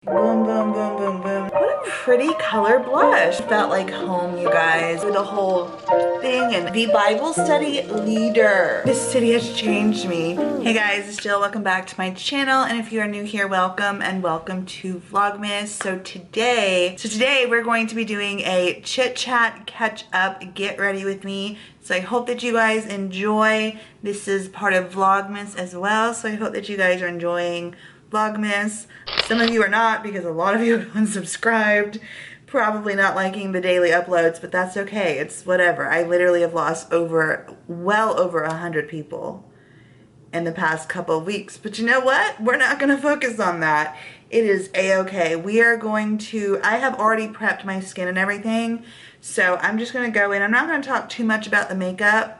Boom, boom, boom, boom, boom. What a pretty color blush. Felt like home, you guys, with the whole thing. And the Bible study leader. This city has changed me. Hey guys, it's Jill. Welcome back to my channel. And if you are new here, welcome and welcome to Vlogmas. So today we're going to be doing a chit chat, catch up, get ready with me. So I hope that you guys enjoy. This is part of Vlogmas as well. So I hope that you guys are enjoying Vlogmas. Some of you are not because a lot of you have unsubscribed, probably not liking the daily uploads, but that's okay. It's whatever. I literally have lost well over 100 people in the past couple of weeks. But you know what? We're not going to focus on that. It is a-okay. We are going to, I have already prepped my skin and everything, so I'm just going to go in. I'm not going to talk too much about the makeup.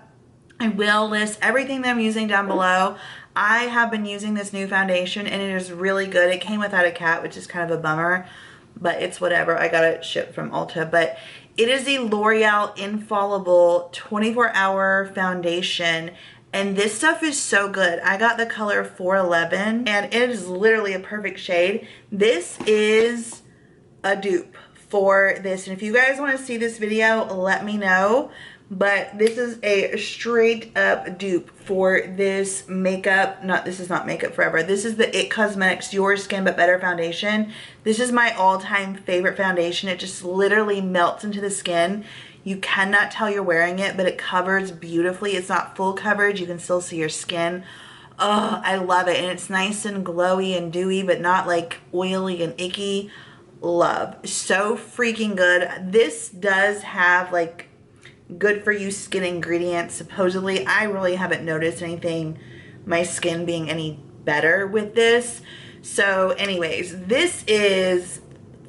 I will list everything that I'm using down below. I have been using this new foundation and it is really good. It came without a cap, which is kind of a bummer, but it's whatever. I got it shipped from Ulta, but it is the L'Oreal Infallible 24-hour foundation. And this stuff is so good. I got the color 411 and it is literally a perfect shade. This is a dupe for this. And if you guys want to see this video, let me know. But this is a straight up dupe for this makeup. This is not Makeup Forever. This is the It Cosmetics Your Skin But Better foundation. This is my all-time favorite foundation. It just literally melts into the skin. You cannot tell you're wearing it, but it covers beautifully. It's not full coverage. You can still see your skin. Oh, I love it. And it's nice and glowy and dewy, but not like oily and icky. Love. So freaking good. This does have like good for you skin ingredients. Supposedly, I really haven't noticed my skin being any better with this. So anyways, this is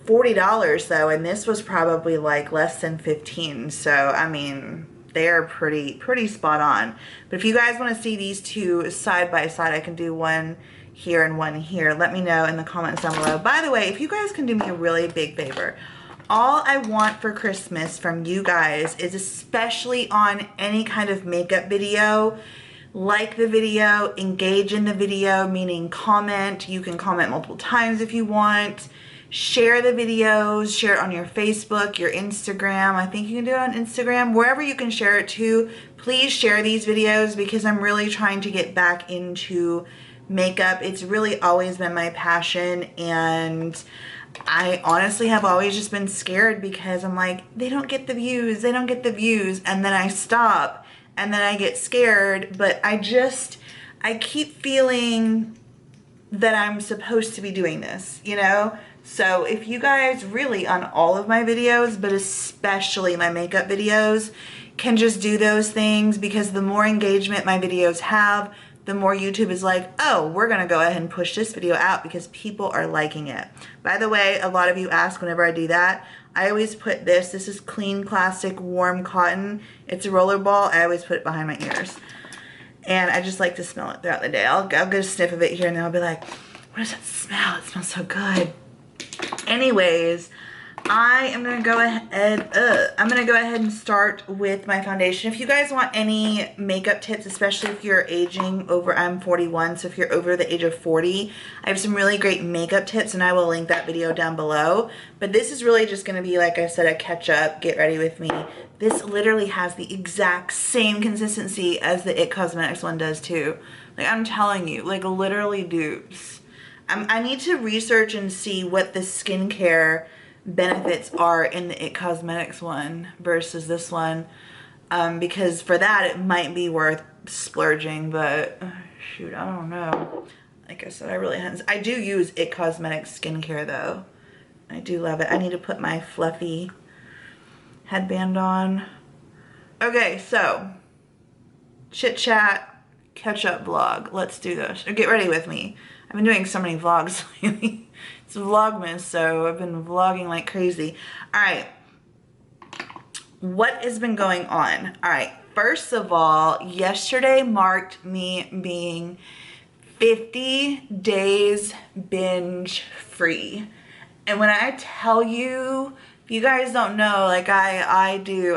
$40 though, and this was probably like less than 15. So I mean, they're pretty spot on. But if you guys want to see these two side by side, I can do one here and one here. Let me know in the comments down below. By the way, if you guys can do me a really big favor, all I want for Christmas from you guys is, especially on any kind of makeup video, like the video, engage in the video, meaning comment. You can comment multiple times if you want. Share the videos, share it on your Facebook, your Instagram. I think you can do it on Instagram. Wherever you can share it to, please share these videos because I'm really trying to get back into makeup. It's really always been my passion, and I honestly have always just been scared because I'm like, they don't get the views, they don't get the views, and then I stop and then I get scared. But I keep feeling that I'm supposed to be doing this, you know? So if you guys really, on all of my videos, but especially my makeup videos, can just do those things, because the more engagement my videos have, the more YouTube is like, oh, we're gonna go ahead and push this video out because people are liking it. By the way, a lot of you ask whenever I do that, I always put this is clean plastic warm cotton. It's a roller ball. I always put it behind my ears. And I just like to smell it throughout the day. I'll get a sniff of it here and then I'll be like, what does that smell? It smells so good. Anyways, I am gonna go ahead and start with my foundation. If you guys want any makeup tips, especially if you're aging over, I'm 41, so if you're over the age of 40, I have some really great makeup tips and I will link that video down below. But this is really just gonna be, like I said, a catch up, get ready with me. This literally has the exact same consistency as the It Cosmetics one does too. Like, I'm telling you, like literally dupes. I need to research and see what the skincare benefits are in the It Cosmetics one versus this one, because for that it might be worth splurging, but shoot, I don't know. Like I said, I do use It Cosmetics skincare though. I do love it. I need to put my fluffy headband on. Okay, so chit chat, catch up vlog. Let's do this, or get ready with me. I've been doing so many vlogs lately. It's Vlogmas, so I've been vlogging like crazy. All right, what has been going on? All right, first of all, yesterday marked me being 50 days binge free. And when I tell you, if you guys don't know, like I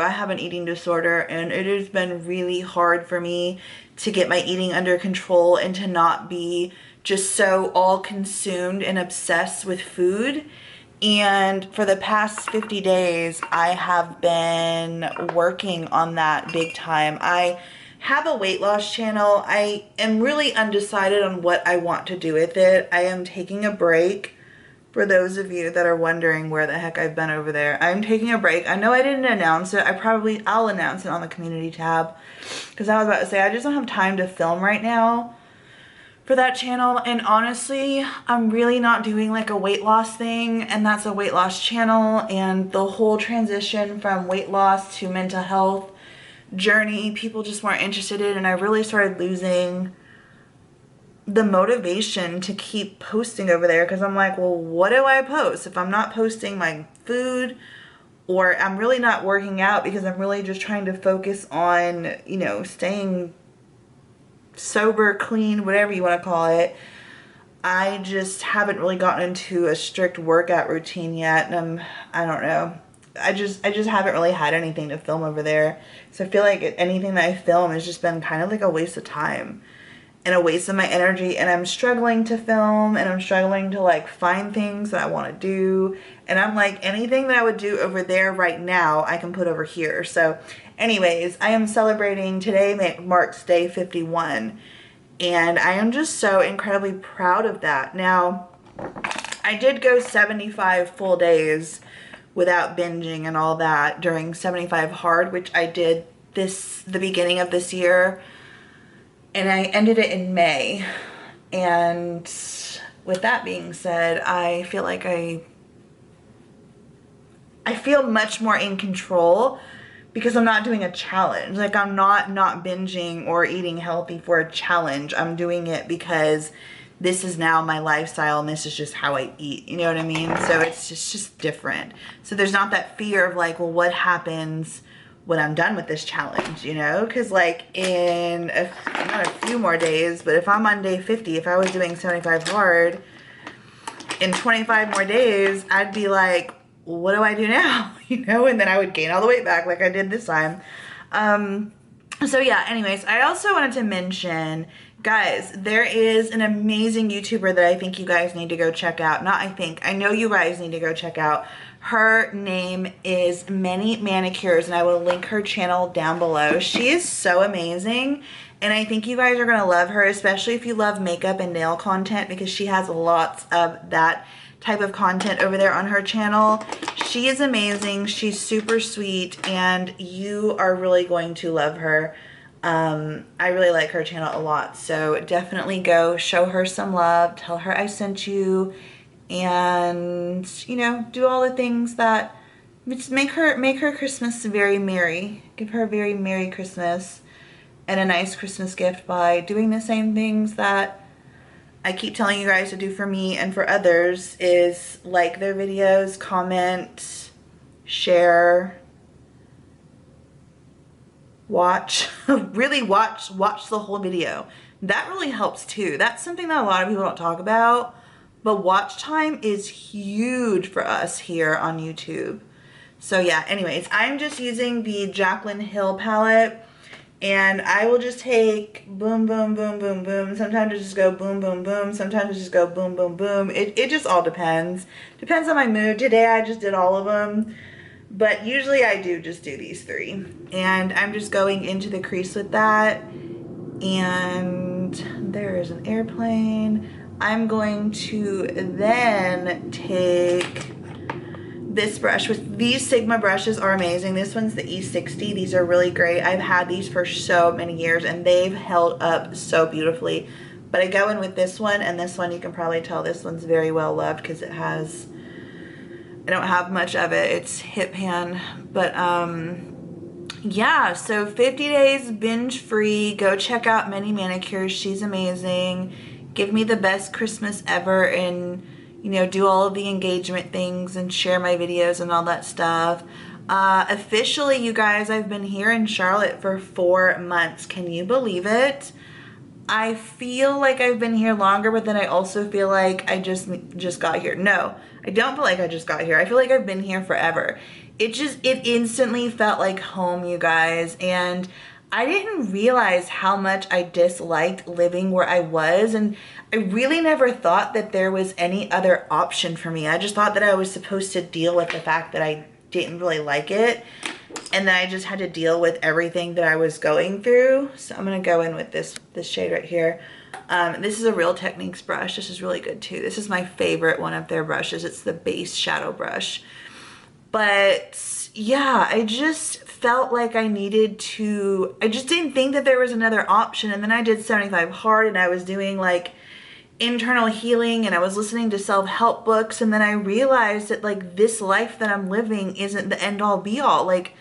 have an eating disorder, and it has been really hard for me to get my eating under control and to not be just so all consumed and obsessed with food. And for the past 50 days, I have been working on that big time. I have a weight loss channel. I am really undecided on what I want to do with it. I am taking a break. For those of you that are wondering where the heck I've been over there, I'm taking a break. I know I didn't announce it. I'll announce it on the community tab, because I was about to say I just don't have time to film right now for that channel. And honestly, I'm really not doing like a weight loss thing, and that's a weight loss channel, and the whole transition from weight loss to mental health journey, people just weren't interested in, and I really started losing the motivation to keep posting over there, because I'm like, well, what do I post if I'm not posting my food, or I'm really not working out because I'm really just trying to focus on, you know, staying sober, clean, whatever you want to call it. I just haven't really gotten into a strict workout routine yet, and I don't know. I just haven't really had anything to film over there. So I feel like anything that I film has just been kind of like a waste of time and a waste of my energy, and I'm struggling to film, and I'm struggling to like find things that I want to do, and I'm like, anything that I would do over there right now I can put over here. So anyways, I am celebrating, today marks day 51, and I am just so incredibly proud of that. Now, I did go 75 full days without binging and all that during 75 hard, which I did the beginning of this year. And I ended it in May. And with that being said, I feel like I feel much more in control because I'm not doing a challenge. Like, I'm not binging or eating healthy for a challenge. I'm doing it because this is now my lifestyle, and this is just how I eat. You know what I mean? So it's just different. So there's not that fear of like, well, what happens when I'm done with this challenge, you know? Because like in not a few more days, but if I'm on day 50, if I was doing 75 hard, in 25 more days, I'd be like, what do I do now? You know, and then I would gain all the weight back like I did this time. So yeah, anyways, I also wanted to mention, guys, there is an amazing YouTuber that I think you guys need to go check out. I know you guys need to go check out. Her name is Many Manicures, and I will link her channel down below. She is so amazing, and I think you guys are going to love her, especially if you love makeup and nail content, because she has lots of that type of content over there on her channel. She is amazing. She's super sweet, and you are really going to love her. I really like her channel a lot, so definitely go show her some love, tell her I sent you, and, you know, do all the things that just make her Christmas very merry. Give her a very Merry Christmas and a nice Christmas gift by doing the same things that I keep telling you guys to do for me and for others, is like their videos, comment, share, watch, really watch the whole video. That really helps too. That's something that a lot of people don't talk about, but watch time is huge for us here on YouTube. So yeah, anyways, I'm just using the Jaclyn Hill palette, and I will just take boom, boom, boom, boom, boom. Sometimes I just go boom, boom, boom. Sometimes I just go boom, boom, boom. It just all depends. Depends on my mood. Today I just did all of them, but usually I do just do these three. And I'm just going into the crease with that. And there is an airplane. I'm going to then take this brush. With these Sigma brushes are amazing. This one's the E60. These are really great. I've had these for so many years, and they've held up so beautifully. But I go in with this one, and this one, you can probably tell this one's very well loved because it has, I don't have much of it. It's hip pan. But yeah, so 50 days binge free. Go check out Many Manicures. She's amazing. Give me the best Christmas ever, and, you know, do all of the engagement things and share my videos and all that stuff. Officially, you guys, I've been here in Charlotte for 4 months. Can you believe it? I feel like I've been here longer, but then I also feel like I just got here. No, I don't feel like I just got here. I feel like I've been here forever. It instantly felt like home, you guys. And I didn't realize how much I disliked living where I was, and I really never thought that there was any other option for me. I just thought that I was supposed to deal with the fact that I didn't really like it, and then I just had to deal with everything that I was going through. So I'm gonna go in with this shade right here. This is a Real Techniques brush. This is really good too. This is my favorite one of their brushes. It's the base shadow brush. But yeah, I just felt like I needed to, I just didn't think that there was another option. And then I did 75 hard, and I was doing like internal healing, and I was listening to self-help books, and then I realized that like this life that I'm living isn't the end all be all. Like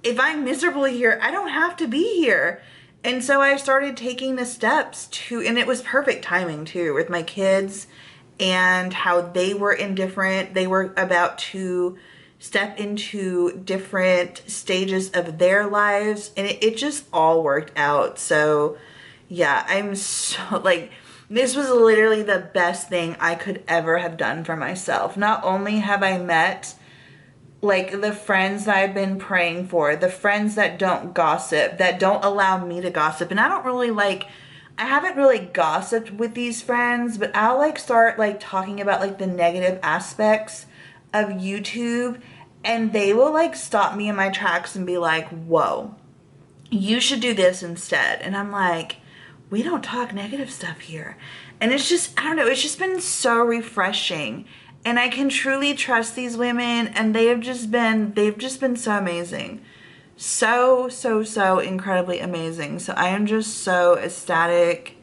if I'm miserable here, I don't have to be here. And so I started taking the steps to, and it was perfect timing too, with my kids and how they were indifferent. They were about to step into different stages of their lives, and it just all worked out. So yeah, I'm so like, this was literally the best thing I could ever have done for myself. Not only have I met like the friends that I've been praying for, the friends that don't gossip, that don't allow me to gossip. And I don't really like, I haven't really gossiped with these friends, but I'll like start like talking about like the negative aspects of YouTube, and they will like stop me in my tracks and be like, whoa, you should do this instead. And I'm like, we don't talk negative stuff here. And it's just, I don't know, it's just been so refreshing. And I can truly trust these women, and they've just been so amazing. So incredibly amazing. So I am just so ecstatic.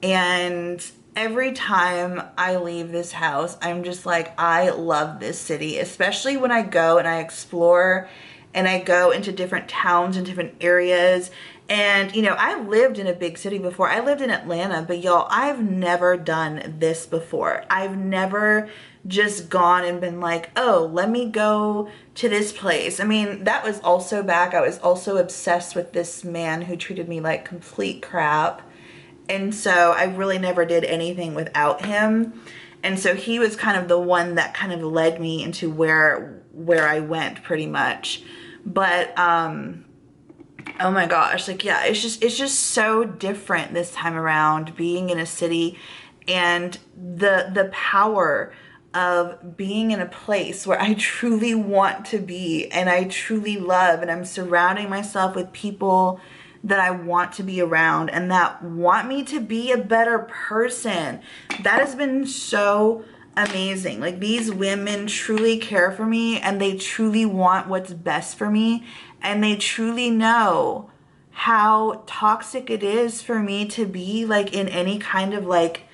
And every time I leave this house, I'm just like, I love this city, especially when I go and I explore and I go into different towns and different areas. And you know, I lived in a big city before. I lived in Atlanta, but y'all, I've never done this before. I've never just gone and been like, oh, let me go to this place. I mean, that was also back, I was also obsessed with this man who treated me like complete crap. And so I really never did anything without him. And so he was kind of the one that kind of led me into where I went pretty much. But oh my gosh, like yeah, it's just so different this time around, being in a city, and the power of being in a place where I truly want to be and I truly love, and I'm surrounding myself with people that I want to be around and that want me to be a better person. That has been so amazing. Like, these women truly care for me, and they truly want what's best for me, and they truly know how toxic it is for me to be like in any kind of like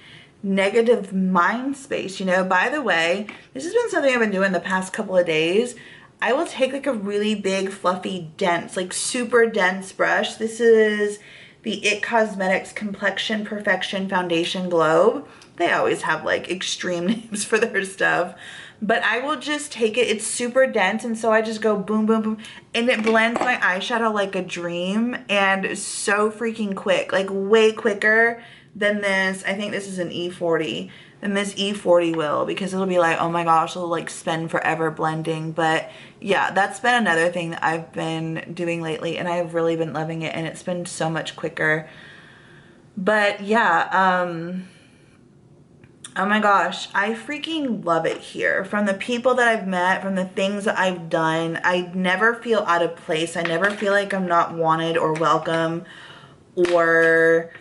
negative mind space. You know, by the way, this has been something I've been doing the past couple of days. I will take like a really big, fluffy, dense, like super dense brush. This is the It Cosmetics Complexion Perfection Foundation Globe. They always have like extreme names for their stuff. But I will just take it, it's super dense, and so I just go boom, boom, boom, and it blends my eyeshadow like a dream, and so freaking quick, like way quicker than this. I think this is an E40, than this E40 will, because it'll be like, oh my gosh, it'll like spend forever blending. But yeah, that's been another thing that I've been doing lately, and I've really been loving it, and it's been so much quicker. But yeah, oh my gosh, I freaking love it here. From the people that I've met, from the things that I've done, I never feel out of place. I never feel like I'm not wanted or welcome or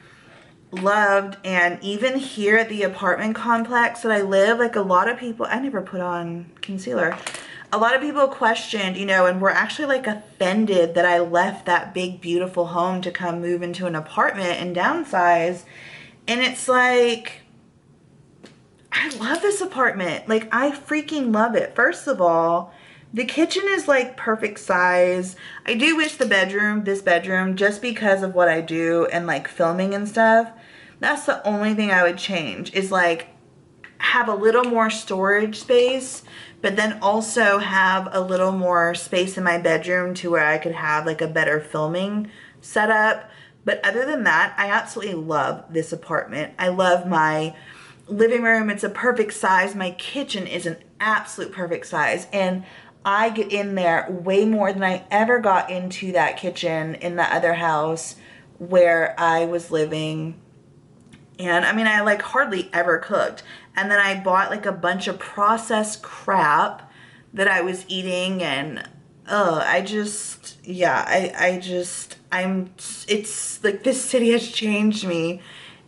loved. And even here at the apartment complex that I live, like a lot of people, I never put on concealer. A lot of people questioned, you know, and were actually like offended that I left that big, beautiful home to come move into an apartment and downsize. And it's like, I love this apartment. Like, I freaking love it. First of all, the kitchen is like perfect size. I do wish this bedroom, just because of what I do and like filming and stuff, that's the only thing I would change, is like have a little more storage space, but then also have a little more space in my bedroom to where I could have like a better filming setup. But other than that, I absolutely love this apartment. I love my living room. It's a perfect size. My kitchen is an absolute perfect size. And I get in there way more than I ever got into that kitchen in the other house where I was living. And I mean, I like hardly ever cooked. And then I bought like a bunch of processed crap that I was eating, and it's like this city has changed me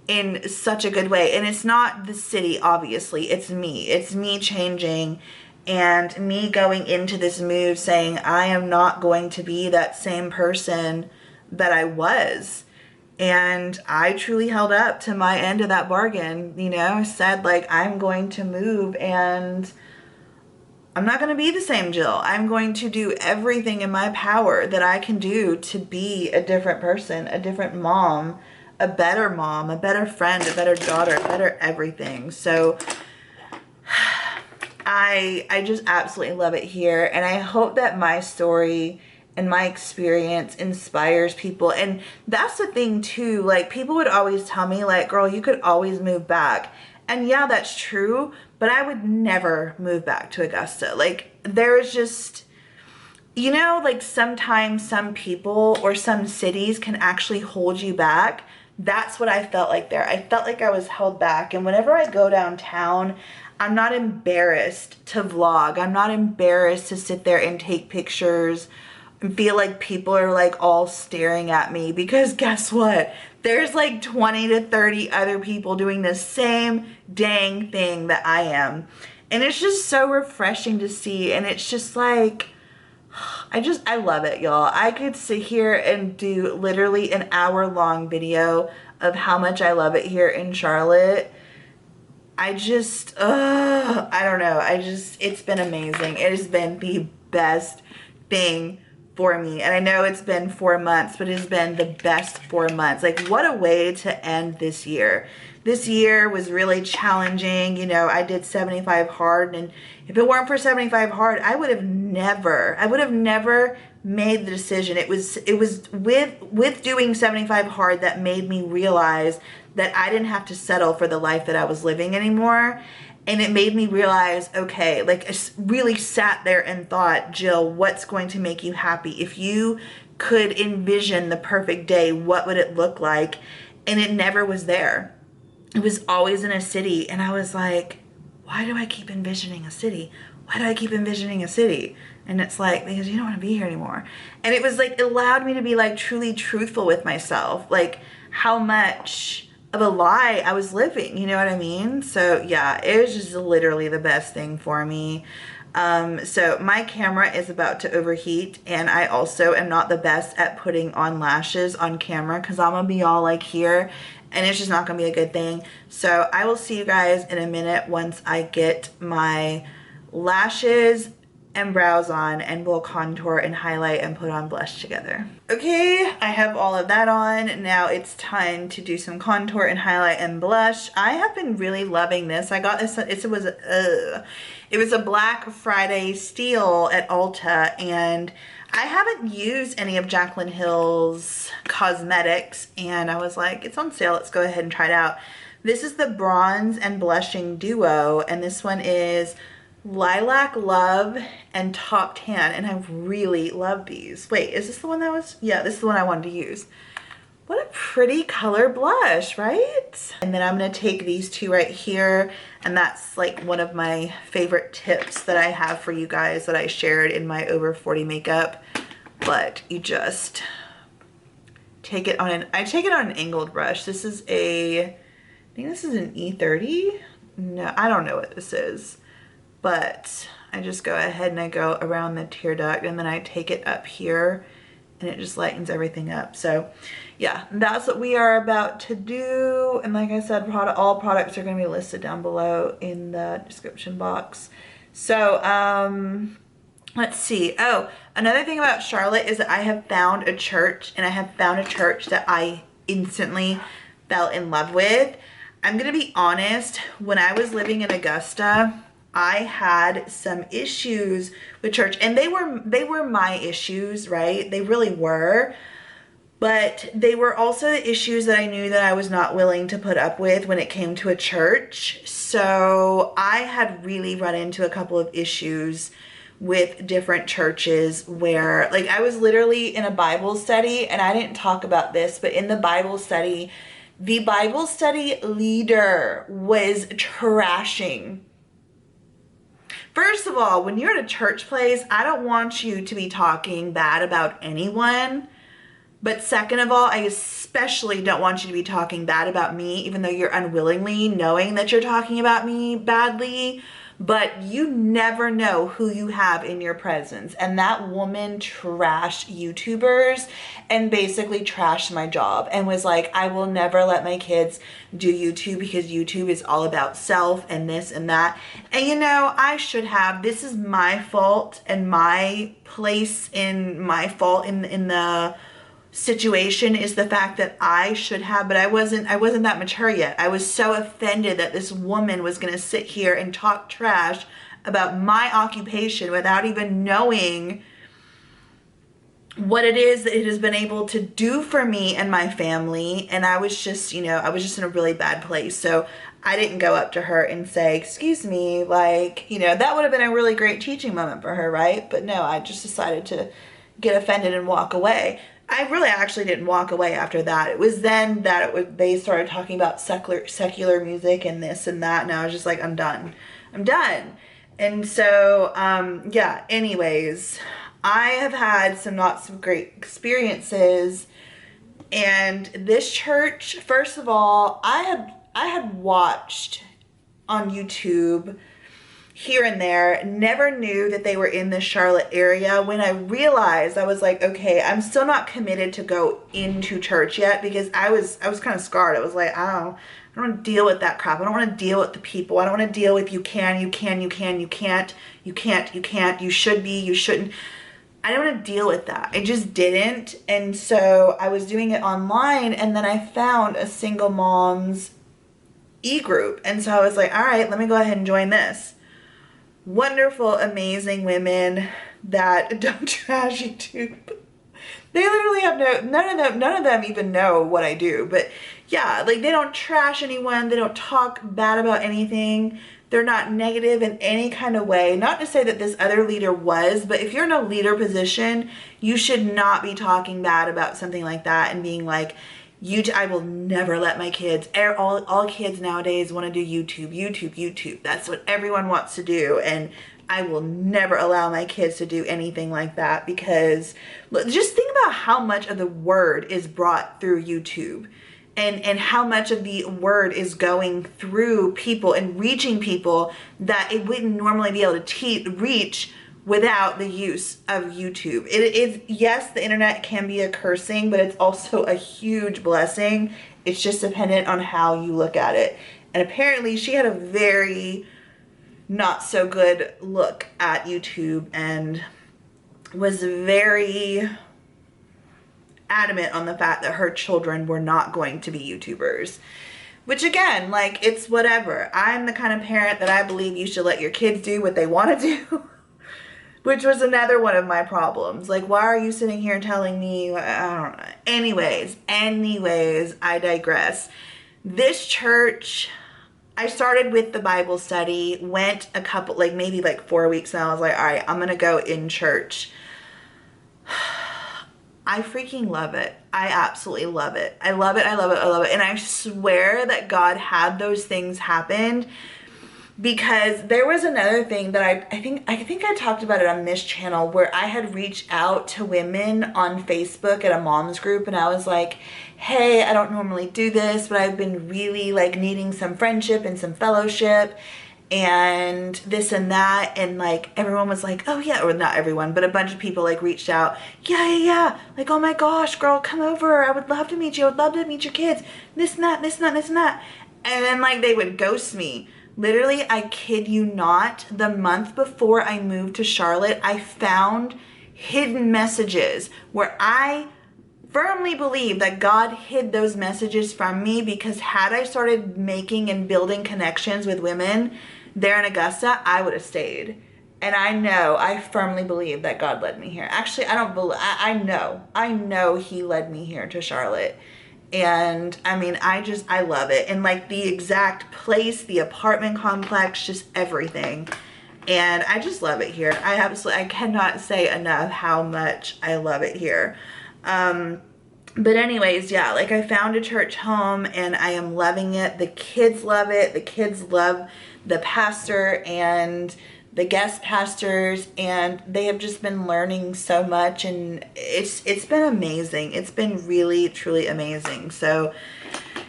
in such a good way. And it's not the city, obviously, it's me changing, and me going into this move saying I am not going to be that same person that I was. And I truly held up to my end of that bargain, you know, said like, I'm going to move and I'm not going to be the same Jill. I'm going to do everything in my power that I can do to be a different person, a different mom, a better friend, a better daughter, a better everything. So I just absolutely love it here. And I hope that my story and my experience inspires people. And that's the thing too, like people would always tell me like, girl, you could always move back. And yeah, that's true, but I would never move back to Augusta. Like there is just, you know, like sometimes some people or some cities can actually hold you back. That's what I felt like there. I felt like I was held back. And whenever I go downtown, I'm not embarrassed to vlog. I'm not embarrassed to sit there and take pictures and feel like people are like all staring at me, because guess what? There's like 20 to 30 other people doing the same dang thing that I am. And it's just so refreshing to see. And it's just like, I love it, y'all. I could sit here and do literally an hour-long video of how much I love it here in Charlotte. I don't know. It's been amazing. It has been the best thing for me. And I know it's been 4 months, but it's been the best 4 months. Like what a way to end this year. This year was really challenging. You know, I did 75 hard, and if it weren't for 75 hard, I would have never made the decision. It was with doing 75 hard that made me realize that I didn't have to settle for the life that I was living anymore. And it made me realize, okay, like I really sat there and thought, Jill, what's going to make you happy? If you could envision the perfect day, what would it look like? And it never was there. It was always in a city. And I was like, why do I keep envisioning a city? Why do I keep envisioning a city? And it's like, because you don't want to be here anymore. And it was like, it allowed me to be like truly truthful with myself. Like how much of a lie I was living, you know what I mean? So yeah, it was just literally the best thing for me. So my camera is about to overheat, and I also am not the best at putting on lashes on camera because I'm gonna be all like here, and it's just not gonna be a good thing. So I will see you guys in a minute once I get my lashes and brows on, and we'll contour and highlight and put on blush together. Okay, I have all of that on. Now it's time to do some contour and highlight and blush. I have been really loving this. I got this, it was a Black Friday steal at Ulta, and I haven't used any of Jaclyn Hill's cosmetics, and I was like, it's on sale, let's go ahead and try it out. This is the Bronze and Blushing Duo, and this one is Lilac Love and Top Tan, and I really love these. Wait, is this the one that was? Yeah, this is the one I wanted to use. What a pretty color blush, right? And then I'm gonna take these two right here, and that's like one of my favorite tips that I have for you guys that I shared in my over 40 makeup. But you just take it on I take it on an angled brush. This is I think this is an E30. No, I don't know what this is. But I just go ahead and I go around the tear duct, and then I take it up here, and it just lightens everything up. So yeah, that's what we are about to do. And like I said, all products are going to be listed down below in the description box. So let's see. Oh, another thing about Charlotte is that I have found a church, and I have found a church that I instantly fell in love with. I'm going to be honest, when I was living in Augusta, I had some issues with church, and they were my issues, right? They really were. But they were also the issues that I knew that I was not willing to put up with when it came to a church. So I had really run into a couple of issues with different churches where, like, I was literally in a Bible study, and I didn't talk about this, but in the Bible study leader was trashing. First of all, when you're at a church place, I don't want you to be talking bad about anyone. But second of all, I especially don't want you to be talking bad about me, even though you're unwillingly knowing that you're talking about me badly. But you never know who you have in your presence. And that woman trashed YouTubers and basically trashed my job and was like, I will never let my kids do YouTube because YouTube is all about self and this and that. And you know, I should have. This is my fault and my place in my fault in the situation is the fact that I should have, but I wasn't that mature yet. I was so offended that this woman was going to sit here and talk trash about my occupation without even knowing what it is that it has been able to do for me and my family. And I was just, you know, I was just in a really bad place. So I didn't go up to her and say, excuse me, like, you know, that would have been a really great teaching moment for her, right? But no, I just decided to get offended and walk away. I really actually didn't walk away after that. It was then that they started talking about secular music and this and that, and I was just like, I'm done. I'm done. And so, yeah, anyways, I have had some not so great experiences. And this church, first of all, I had watched on YouTube here and there, never knew that they were in the Charlotte area. When I realized, I was like, okay, I'm still not committed to go into church yet, because I was kind of scarred. I was like, I don't want to deal with that crap. I don't want to deal with the people. I don't want to deal with you can't, you should be, you shouldn't. I don't want to deal with that. I just didn't. And so I was doing it online, and then I found a single mom's e-group. And so I was like, all right, let me go ahead and join this. Wonderful, amazing women that don't trash YouTube. They literally have none of them even know what I do. But yeah, like, they don't trash anyone. They don't talk bad about anything. They're not negative in any kind of way. Not to say that this other leader was, but if you're in a leader position, you should not be talking bad about something like that and being like, I will never let my kids, all kids nowadays want to do YouTube. That's what everyone wants to do. And I will never allow my kids to do anything like that, because just think about how much of the word is brought through YouTube, and how much of the word is going through people and reaching people that it wouldn't normally be able to reach without the use of YouTube. It is, yes, the internet can be a cursing, but it's also a huge blessing. It's just dependent on how you look at it. And apparently she had a very not so good look at YouTube and was very adamant on the fact that her children were not going to be YouTubers. Which again, like, it's whatever. I'm the kind of parent that I believe you should let your kids do what they want to do. Which was another one of my problems. Like, why are you sitting here telling me, I don't know. Anyways, I digress. This church, I started with the Bible study, went a couple, like maybe like 4 weeks, and I was like, all right, I'm going to go in church. I freaking love it. I absolutely love it. I love it. And I swear that God had those things happen, because there was another thing that I think I talked about it on this channel, where I had reached out to women on Facebook at a mom's group, and I was like, hey, I don't normally do this, but I've been really like needing some friendship and some fellowship and this and that. And like, everyone was like, oh yeah, or not everyone, but a bunch of people like reached out. Yeah. Like, oh my gosh, girl, come over. I would love to meet you. I would love to meet your kids. This and that. And then like, they would ghost me. Literally, I kid you not, the month before I moved to Charlotte, I found hidden messages where I firmly believe that God hid those messages from me, because had I started making and building connections with women there in Augusta, I would have stayed. And I firmly believe that God led me here. Actually, I know he led me here to Charlotte. And I mean, I love it. And like the exact place, the apartment complex, just everything. and I just love it here. I cannot say enough how much I love it here. But anyways, yeah, like I found a church home and I am loving it. The kids love it. The kids love the pastor and the guest pastors, and they have just been learning so much, and it's been amazing. It's been really, truly amazing. So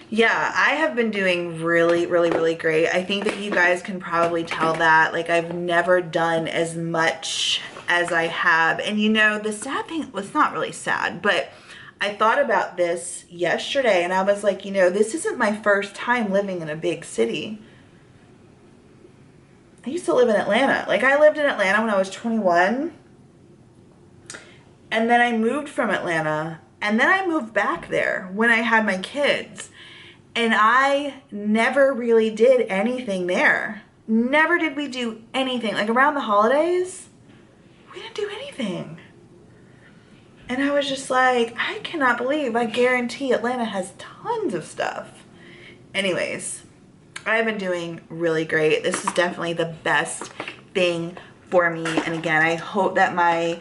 yeah, I have been doing really, really, really great. I think that you guys can probably tell that. Like, I've never done as much as I have. And you know, the sad thing was not really sad, but I thought about this yesterday and I was like, you know, this isn't my first time living in a big city. I used to live in Atlanta. Like, I lived in Atlanta when I was 21. And then I moved from Atlanta. And then I moved back there when I had my kids. And I never really did anything there. Never did we do anything. Like, around the holidays, we didn't do anything. And I was just like, I cannot believe, I guarantee Atlanta has tons of stuff. Anyways, I've been doing really great. This is definitely the best thing for me. And again, I hope that my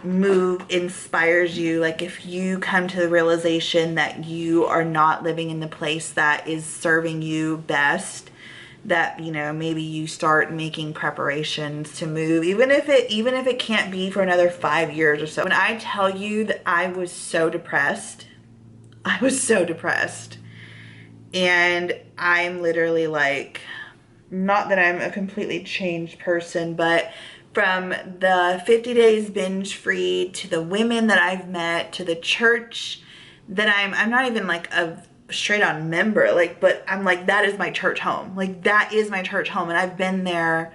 move inspires you. Like, if you come to the realization that you are not living in the place that is serving you best, that, you know, maybe you start making preparations to move, even if it can't be for another 5 years or so. When I tell you that I was so depressed, and I'm literally like, not that I'm a completely changed person, but from the 50 days binge free to the women that I've met to the church that I'm not even like a straight on member, like, but I'm like, that is my church home. Like, that is my church home. And I've been there,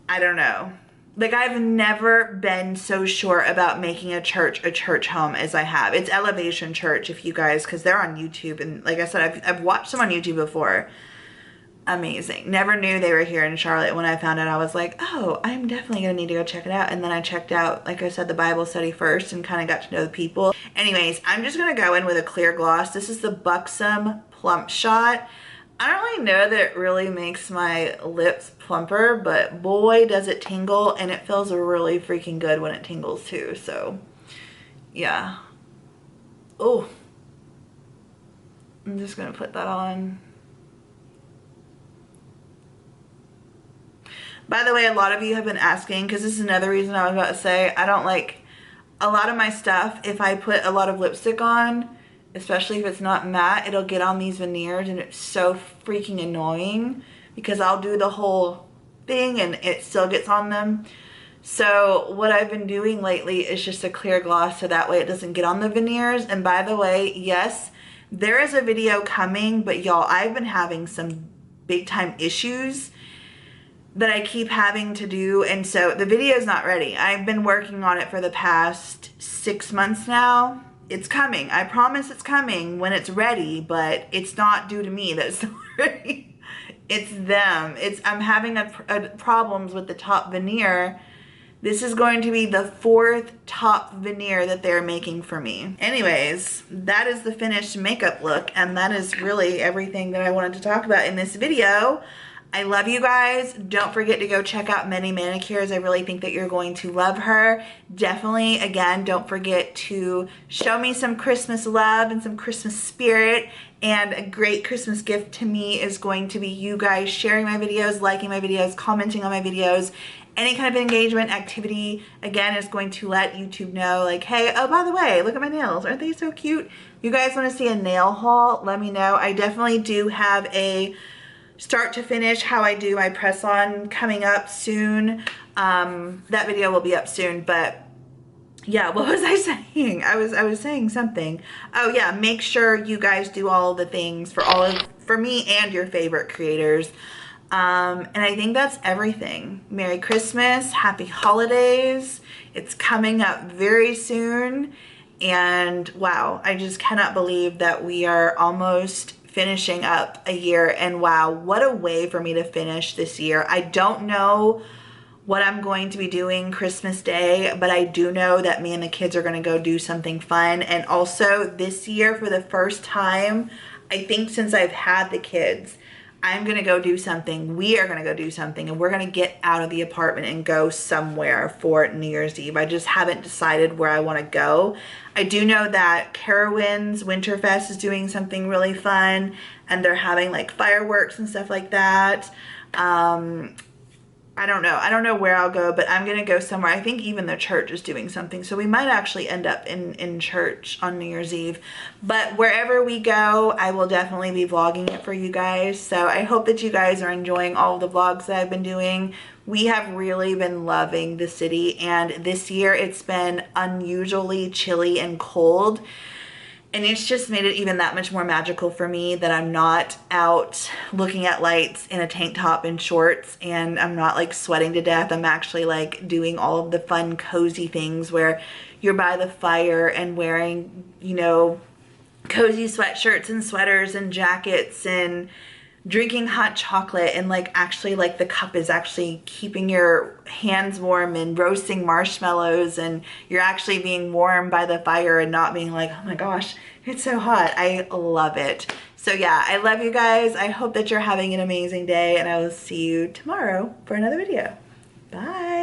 I don't know. Like, I've never been so sure about making a church home as I have. It's Elevation Church, if you guys, because they're on YouTube. And like I said, I've watched them on YouTube before. Amazing. Never knew they were here in Charlotte. When I found out, I was like, oh, I'm definitely gonna need to go check it out. And then I checked out, like I said, the Bible study first and kind of got to know the people. Anyways, I'm just gonna go in with a clear gloss. This is the Buxom Plump Shot. I don't really know that it really makes my lips plumper, but boy, does it tingle, and it feels really freaking good when it tingles too. So yeah. Oh, I'm just gonna put that on. By the way, a lot of you have been asking, because this is another reason I was about to say, I don't like a lot of my stuff. If I put a lot of lipstick on, especially if it's not matte, it'll get on these veneers, and it's so freaking annoying because I'll do the whole thing and it still gets on them. So what I've been doing lately is just a clear gloss, so that way it doesn't get on the veneers. And by the way, yes, there is a video coming, but y'all, I've been having some big time issues that I keep having to do, and so the video is not ready. I've been working on it for the past 6 months now. It's coming. I promise it's coming when it's ready, but it's not due to me that it's not ready. It's them. I'm having problems with the top veneer. This is going to be the 4th top veneer that they're making for me. Anyways, that is the finished makeup look, and that is really everything that I wanted to talk about in this video. I love you guys. Don't forget to go check out Many Manicures. I really think that you're going to love her. Definitely, again, don't forget to show me some Christmas love and some Christmas spirit. And a great Christmas gift to me is going to be you guys sharing my videos, liking my videos, commenting on my videos. Any kind of engagement activity, again, is going to let YouTube know, like, hey, oh, by the way, look at my nails. Aren't they so cute? You guys want to see a nail haul? Let me know. I definitely do have a start to finish how I do my press on coming up soon. That video will be up soon, but yeah, what was I saying? I was saying something. Oh yeah, make sure you guys do all the things for me and your favorite creators. And I think that's everything. Merry Christmas, happy holidays. It's coming up very soon. And wow, I just cannot believe that we are almost finishing up a year, and wow, what a way for me to finish this year. I don't know what I'm going to be doing Christmas Day, but I do know that me and the kids are going to go do something fun. And also this year, for the first time, I think since I've had the kids, I'm gonna go do something. We are gonna go do something, and we're gonna get out of the apartment and go somewhere for New Year's Eve. I just haven't decided where I wanna go. I do know that Carowinds Winterfest is doing something really fun, and they're having like fireworks and stuff like that. I don't know. I don't know where I'll go, but I'm going to go somewhere. I think even the church is doing something. So we might actually end up in church on New Year's Eve. But wherever we go, I will definitely be vlogging it for you guys. So I hope that you guys are enjoying all of the vlogs that I've been doing. We have really been loving the city. And this year it's been unusually chilly and cold. And it's just made it even that much more magical for me that I'm not out looking at lights in a tank top and shorts, and I'm not like sweating to death. I'm actually like doing all of the fun cozy things where you're by the fire and wearing, you know, cozy sweatshirts and sweaters and jackets and drinking hot chocolate, and like actually like the cup is actually keeping your hands warm, and roasting marshmallows, and you're actually being warm by the fire and not being like, oh my gosh, it's so hot. I love it. So yeah, I love you guys. I hope that you're having an amazing day, and I will see you tomorrow for another video. Bye.